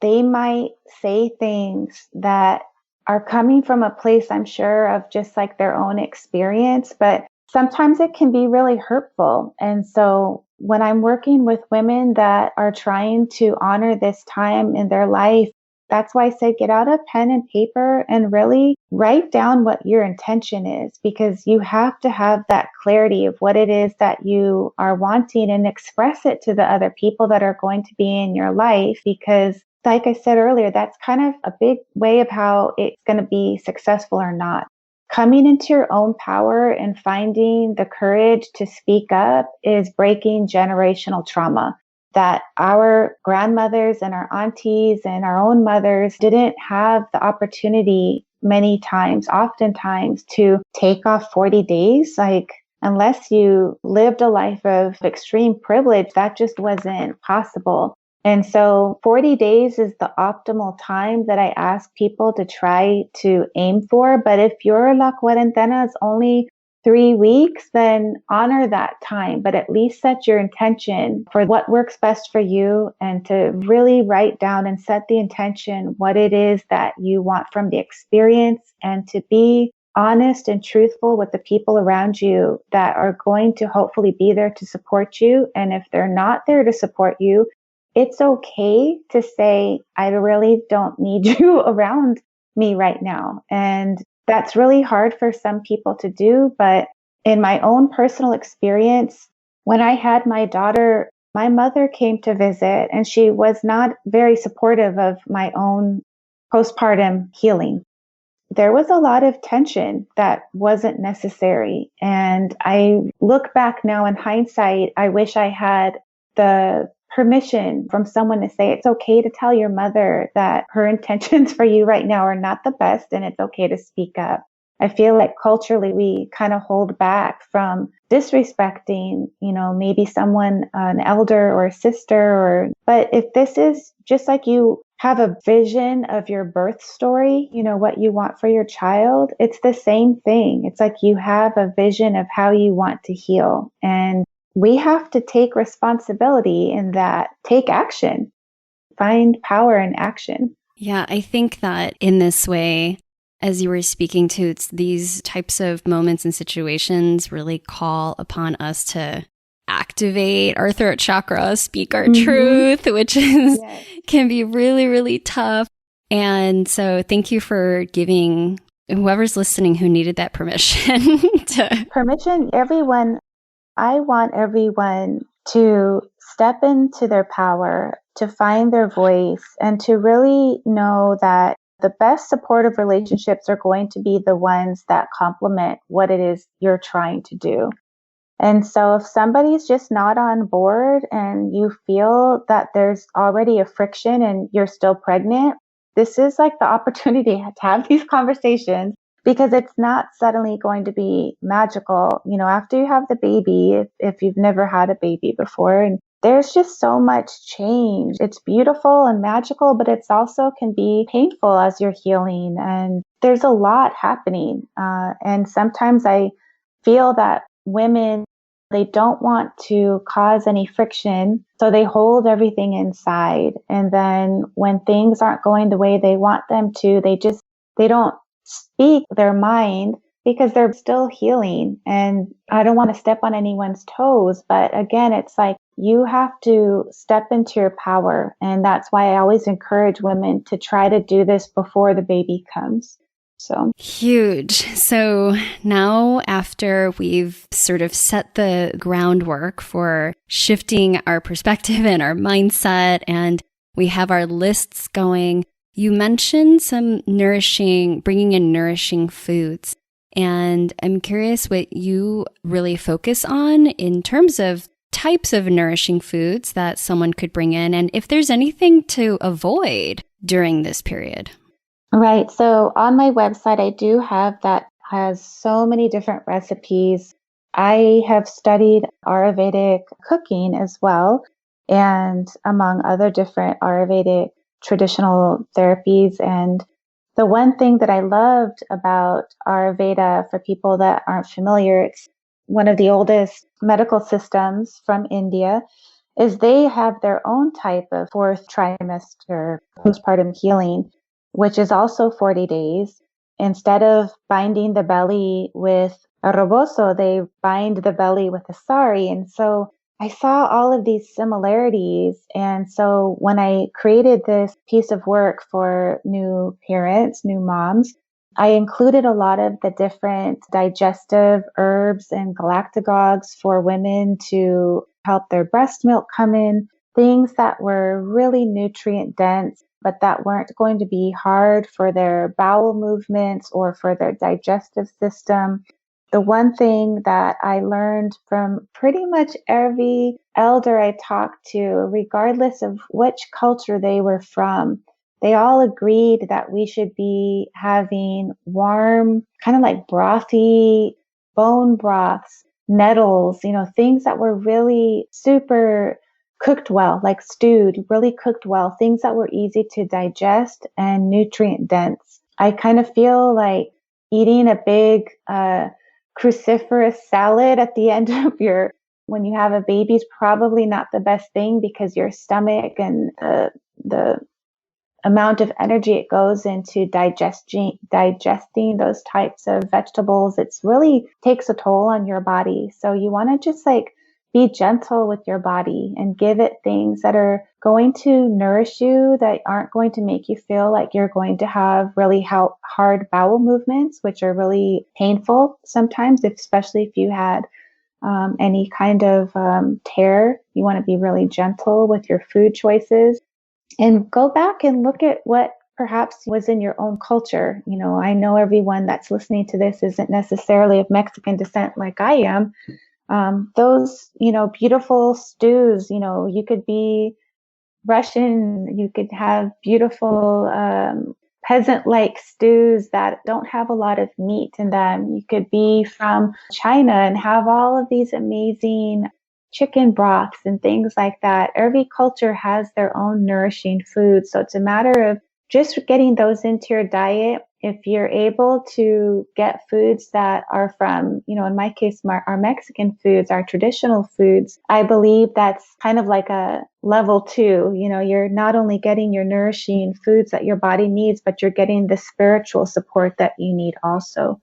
they might say things that are coming from a place, I'm sure, of just like their own experience, but sometimes it can be really hurtful. And so when I'm working with women that are trying to honor this time in their life, that's why I say get out a pen and paper and really write down what your intention is, because you have to have that clarity of what it is that you are wanting and express it to the other people that are going to be in your life. Because like I said earlier, that's kind of a big way of how it's going to be successful or not. Coming into your own power and finding the courage to speak up is breaking generational trauma that our grandmothers and our aunties and our own mothers didn't have the opportunity oftentimes to take off 40 days. Like, unless you lived a life of extreme privilege, that just wasn't possible. And so 40 days is the optimal time that I ask people to try to aim for. But if your La Cuarentena is only 3 weeks, then honor that time, but at least set your intention for what works best for you, and to really write down and set the intention, what it is that you want from the experience, and to be honest and truthful with the people around you that are going to hopefully be there to support you. And if they're not there to support you, it's okay to say, I really don't need you around me right now. And that's really hard for some people to do. But in my own personal experience, when I had my daughter, my mother came to visit, and she was not very supportive of my own postpartum healing. There was a lot of tension that wasn't necessary. And I look back now in hindsight, I wish I had the permission from someone to say, it's okay to tell your mother that her intentions for you right now are not the best, and it's okay to speak up. I feel like culturally we kind of hold back from disrespecting, maybe someone, an elder or a sister, but if this is just like you have a vision of your birth story, what you want for your child, it's the same thing. It's like you have a vision of how you want to heal. And we have to take responsibility in that, take action, find power in action. Yeah, I think that in this way, as you were speaking to, it's these types of moments and situations really call upon us to activate our throat chakra, speak our truth, which is can be really, really tough. And so thank you for giving whoever's listening who needed that permission. Everyone. I want everyone to step into their power, to find their voice, and to really know that the best supportive relationships are going to be the ones that complement what it is you're trying to do. And so if somebody's just not on board and you feel that there's already a friction and you're still pregnant, this is like the opportunity to have these conversations, because it's not suddenly going to be magical, after you have the baby, if you've never had a baby before. And there's just so much change. It's beautiful and magical, but it's also can be painful as you're healing. And there's a lot happening. And sometimes I feel that women They don't want to cause any friction, so they hold everything inside. And then when things aren't going the way they want them to, they don't speak their mind because they're still healing. And I don't want to step on anyone's toes, but again, it's like you have to step into your power. And that's why I always encourage women to try to do this before the baby comes. So huge. So now, after we've sort of set the groundwork for shifting our perspective and our mindset, and we have our lists going, you mentioned bringing in nourishing foods. And I'm curious what you really focus on in terms of types of nourishing foods that someone could bring in, and if there's anything to avoid during this period. Right. So on my website, I do have that has so many different recipes. I have studied Ayurvedic cooking as well, and among other different Ayurvedic traditional therapies. And the one thing that I loved about Ayurveda, for people that aren't familiar, it's one of the oldest medical systems from India, is they have their own type of fourth trimester postpartum healing, which is also 40 days. Instead of binding the belly with a rebozo, they bind the belly with a sari. And so I saw all of these similarities. And so when I created this piece of work for new parents, new moms, I included a lot of the different digestive herbs and galactagogues for women to help their breast milk come in, things that were really nutrient dense, but that weren't going to be hard for their bowel movements or for their digestive system. The one thing that I learned from pretty much every elder I talked to, regardless of which culture they were from, they all agreed that we should be having warm, kind of like brothy bone broths, nettles, things that were really super cooked well, like stewed, really cooked well, things that were easy to digest and nutrient dense. I kind of feel like eating a big cruciferous salad at the end of when you have a baby is probably not the best thing, because your stomach and the amount of energy it goes into digesting those types of vegetables, it's really takes a toll on your body. So you want to just be gentle with your body and give it things that are going to nourish you, that aren't going to make you feel like you're going to have really hard bowel movements, which are really painful sometimes, especially if you had any kind of tear. You want to be really gentle with your food choices and go back and look at what perhaps was in your own culture. I know everyone that's listening to this isn't necessarily of Mexican descent like I am. Those, beautiful stews, you could be Russian, you could have beautiful peasant-like stews that don't have a lot of meat in them. You could be from China and have all of these amazing chicken broths and things like that. Every culture has their own nourishing food. So it's a matter of just getting those into your diet. If you're able to get foods that are from, in my case, our Mexican foods, our traditional foods, I believe that's kind of like a level 2. You're not only getting your nourishing foods that your body needs, but you're getting the spiritual support that you need also.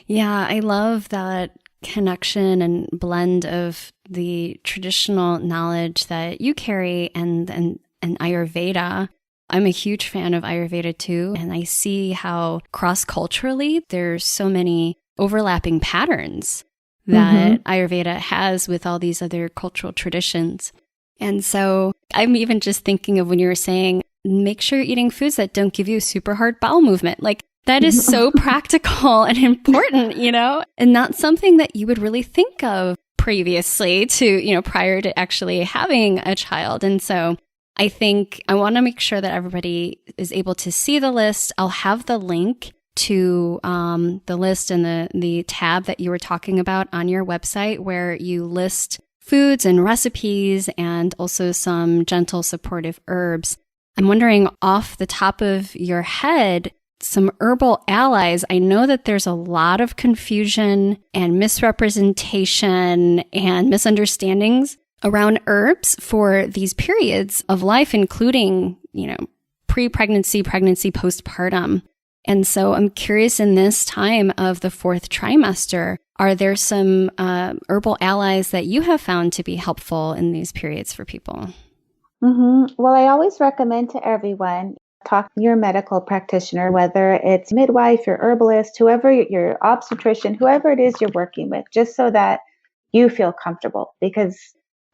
Yeah, I love that connection and blend of the traditional knowledge that you carry and Ayurveda. I'm a huge fan of Ayurveda too, and I see how cross-culturally there's so many overlapping patterns that Ayurveda has with all these other cultural traditions. And so I'm even just thinking of when you were saying, make sure you're eating foods that don't give you a super hard bowel movement. That is so practical and important, and not something that you would really think of previously to, prior to actually having a child. And so I think I want to make sure that everybody is able to see the list. I'll have the link to the list and the tab that you were talking about on your website, where you list foods and recipes and also some gentle supportive herbs. I'm wondering, off the top of your head, some herbal allies. I know that there's a lot of confusion and misrepresentation and misunderstandings around herbs for these periods of life, including, pre-pregnancy, pregnancy, postpartum. And so I'm curious, in this time of the fourth trimester, are there some herbal allies that you have found to be helpful in these periods for people? Well, I always recommend to everyone, talk to your medical practitioner, whether it's midwife, your herbalist, whoever, your obstetrician, whoever it is you're working with, just so that you feel comfortable. Because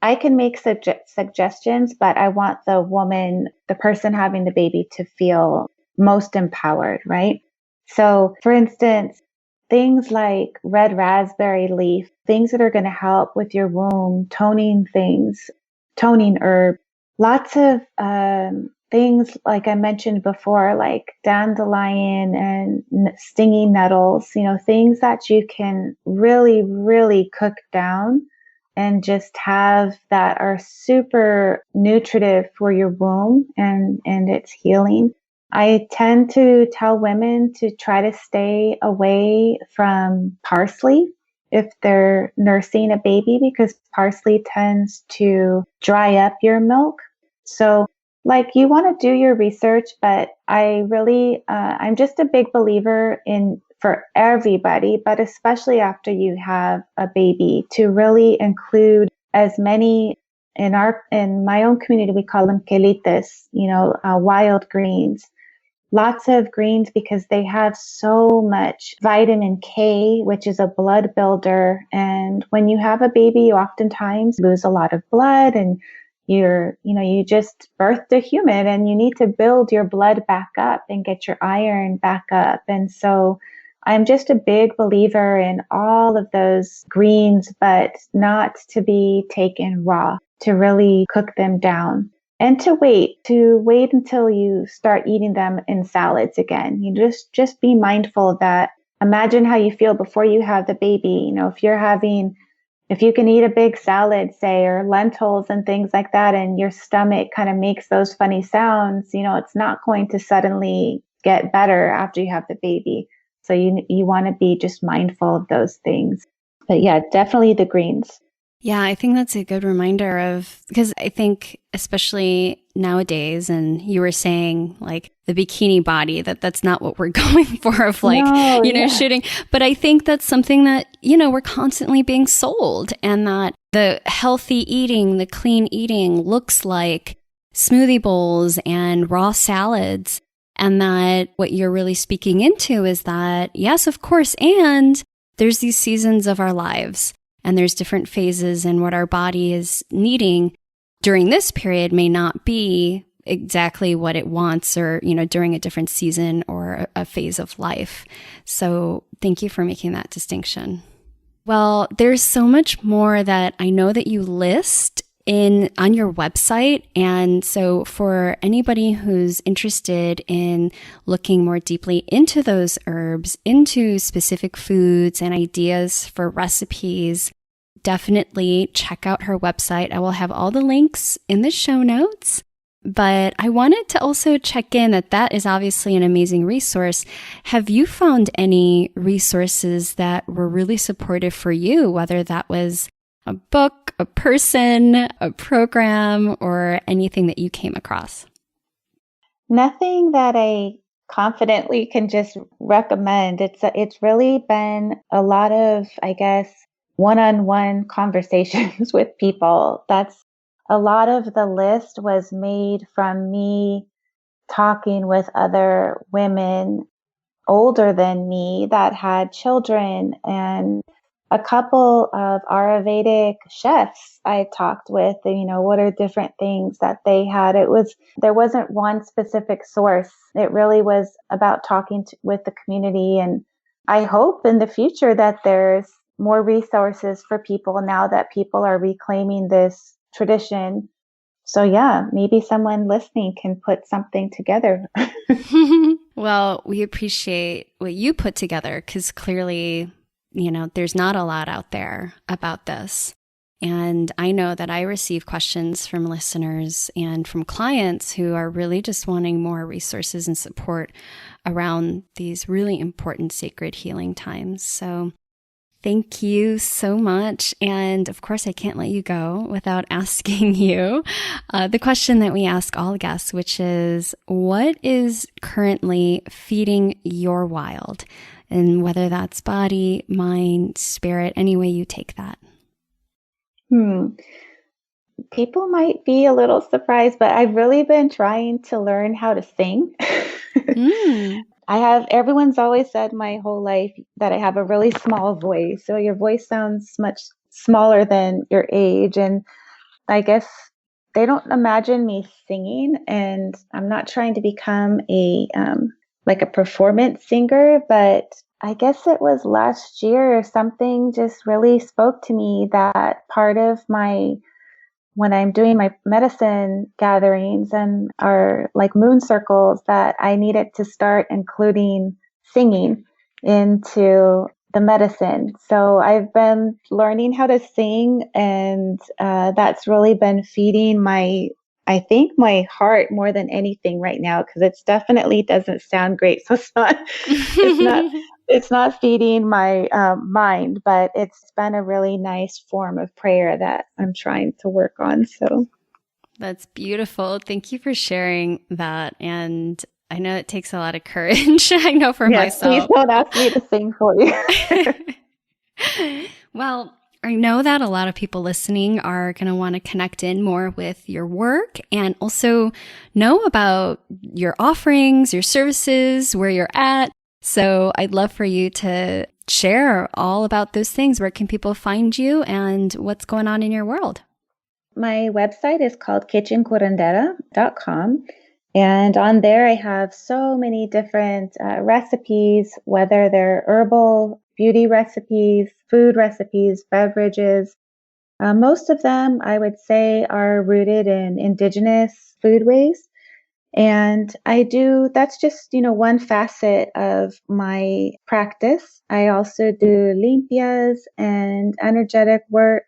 I can make suggestions, but I want the woman, the person having the baby, to feel most empowered, right? So, for instance, things like red raspberry leaf, things that are going to help with your womb, toning things, toning herb, lots of things like I mentioned before, like dandelion and stinging nettles, things that you can really, really cook down and just have that are super nutritive for your womb and its healing. I tend to tell women to try to stay away from parsley if they're nursing a baby, because parsley tends to dry up your milk. So you want to do your research, but I really, I'm just a big believer for everybody, but especially after you have a baby, to really include as many in my own community, we call them quelites, wild greens. Lots of greens, because they have so much vitamin K, which is a blood builder. And when you have a baby, you oftentimes lose a lot of blood, and you just birthed a human, and you need to build your blood back up and get your iron back up. And so I'm just a big believer in all of those greens, but not to be taken raw, to really cook them down. And to wait until you start eating them in salads again. You just be mindful that, imagine how you feel before you have the baby. If you can eat a big salad, say, or lentils and things like that, and your stomach kind of makes those funny sounds, it's not going to suddenly get better after you have the baby. So you want to be just mindful of those things. But yeah, definitely the greens. Yeah, I think that's a good reminder because I think especially nowadays, and you were saying like the bikini body, that's not what we're going for of shooting. But I think that's something that, we're constantly being sold, and that the healthy eating, the clean eating looks like smoothie bowls and raw salads. And that what you're really speaking into is that, yes, of course, and there's these seasons of our lives. And there's different phases, and what our body is needing during this period may not be exactly what it wants, or, during a different season or a phase of life. So thank you for making that distinction. Well, there's so much more that I know that you list on your website. And so for anybody who's interested in looking more deeply into those herbs, into specific foods and ideas for recipes, definitely check out her website. I will have all the links in the show notes. But I wanted to also check in that is obviously an amazing resource. Have you found any resources that were really supportive for you, whether that was a book, a person, a program, or anything that you came across? Nothing that I confidently can just recommend. It's really been a lot of, I guess, one-on-one conversations with people. That's a lot of the list was made from me talking with other women older than me that had children, and a couple of Ayurvedic chefs I talked with, what are different things that they had. There wasn't one specific source. It really was about talking with the community. And I hope in the future that there's more resources for people now that people are reclaiming this tradition. So yeah, maybe someone listening can put something together. Well, we appreciate what you put together, because clearly, there's not a lot out there about this. And I know that I receive questions from listeners and from clients who are really just wanting more resources and support around these really important sacred healing times. So thank you so much. And of course, I can't let you go without asking you the question that we ask all guests, which is, what is currently feeding your wild? And whether that's body, mind, spirit, any way you take that. People might be a little surprised, but I've really been trying to learn how to sing. Everyone's always said my whole life that I have a really small voice. So your voice sounds much smaller than your age. And I guess they don't imagine me singing. And I'm not trying to become like a performance singer, but I guess it was last year, something just really spoke to me that part of when I'm doing my medicine gatherings and our like moon circles, that I needed to start including singing into the medicine. So I've been learning how to sing, and that's really been feeding I think my heart more than anything right now, because it's definitely doesn't sound great. So it's not feeding my mind, but it's been a really nice form of prayer that I'm trying to work on. So that's beautiful. Thank you for sharing that. And I know it takes a lot of courage. I know for myself. Please don't ask me to sing for you. Well, I know that a lot of people listening are going to want to connect in more with your work and also know about your offerings, your services, where you're at. So I'd love for you to share all about those things. Where can people find you and what's going on in your world? My website is called kitchencurandera.com. And on there, I have so many different recipes, whether they're herbal, beauty recipes, food recipes, beverages. Most of them, I would say, are rooted in indigenous foodways. And that's just, one facet of my practice. I also do limpias and energetic work.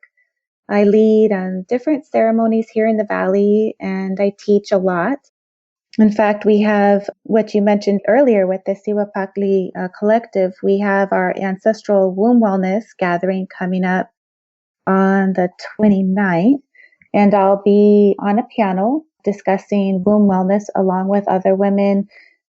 I lead on different ceremonies here in the Valley, and I teach a lot. In fact, we have what you mentioned earlier with the Siwapakli Collective. We have our ancestral womb wellness gathering coming up on the 29th, and I'll be on a panel discussing womb wellness along with other women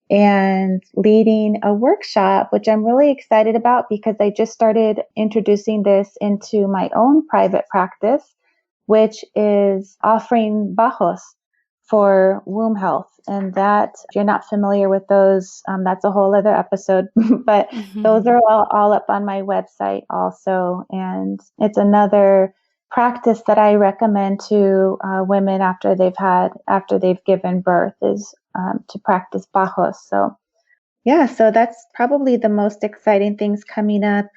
and leading a workshop, which I'm really excited about because I just started introducing this into my own private practice, which is offering bajos for womb health. And that, if you're not familiar with those, that's a whole other episode, but those are all up on my website also. And it's another practice that I recommend to women after they've given birth is to practice bajos. So that's probably the most exciting things coming up.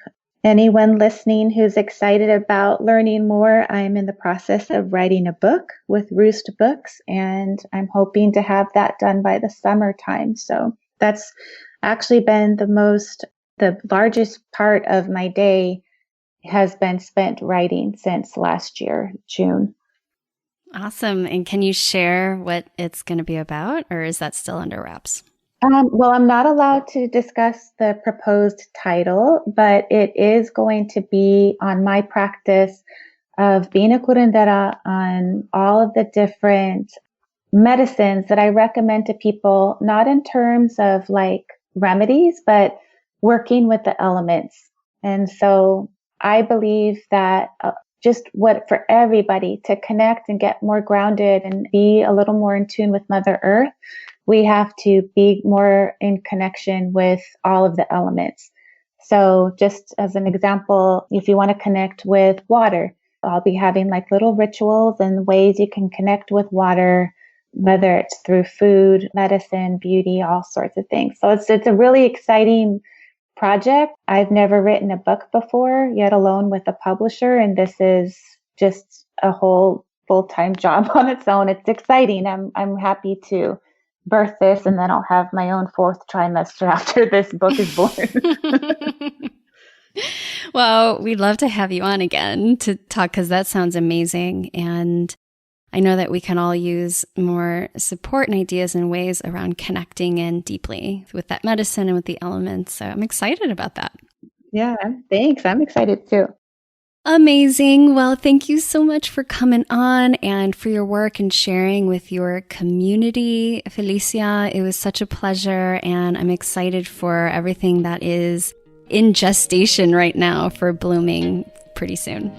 Anyone listening who's excited about learning more, I'm in the process of writing a book with Roost Books, and I'm hoping to have that done by the summertime. So that's actually been the largest part of my day has been spent writing since last year, June. Awesome. And can you share what it's going to be about, or is that still under wraps? Well, I'm not allowed to discuss the proposed title, but it is going to be on my practice of being a curandera, on all of the different medicines that I recommend to people, not in terms of like remedies, but working with the elements. And so I believe that just for everybody to connect and get more grounded and be a little more in tune with Mother Earth, we have to be more in connection with all of the elements. So just as an example, if you want to connect with water, I'll be having like little rituals and ways you can connect with water, whether it's through food, medicine, beauty, all sorts of things. So it's a really exciting project. I've never written a book before, yet alone with a publisher. And this is just a whole full-time job on its own. It's exciting. I'm happy to birth this, and then I'll have my own 4th trimester after this book is born. Well, we'd love to have you on again to talk because that sounds amazing. And I know that we can all use more support and ideas and ways around connecting in deeply with that medicine and with the elements. So I'm excited about that. Yeah, thanks. I'm excited too. Amazing. Well, thank you so much for coming on and for your work and sharing with your community, Felicia. It was such a pleasure, and I'm excited for everything that is in gestation right now for blooming pretty soon.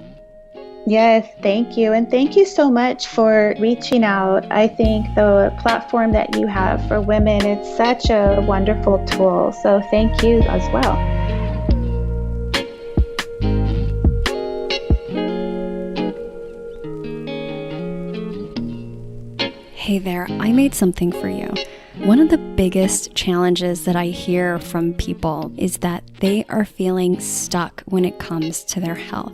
Yes, thank you. And thank you so much for reaching out. I think the platform that you have for women, it's such a wonderful tool. So thank you as well. Hey there, I made something for you. One of the biggest challenges that I hear from people is that they are feeling stuck when it comes to their health.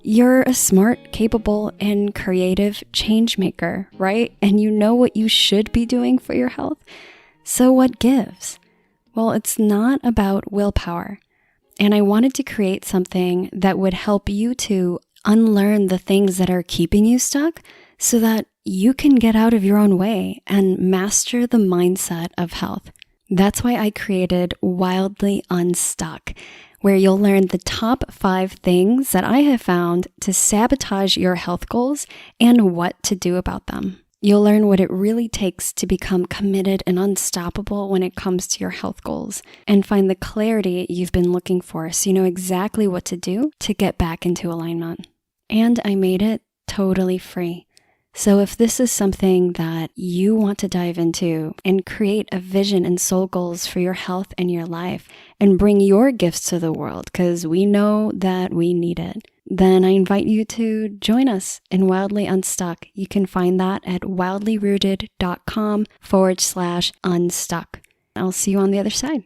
You're a smart, capable, and creative change maker, right? And you know what you should be doing for your health. So what gives? Well, it's not about willpower. And I wanted to create something that would help you to unlearn the things that are keeping you stuck so that you can get out of your own way and master the mindset of health. That's why I created Wildly Unstuck, where you'll learn the top 5 things that I have found to sabotage your health goals and what to do about them. You'll learn what it really takes to become committed and unstoppable when it comes to your health goals and find the clarity you've been looking for so you know exactly what to do to get back into alignment. And I made it totally free. So if this is something that you want to dive into and create a vision and soul goals for your health and your life and bring your gifts to the world, because we know that we need it, then I invite you to join us in Wildly Unstuck. You can find that at wildlyrooted.com/unstuck. I'll see you on the other side.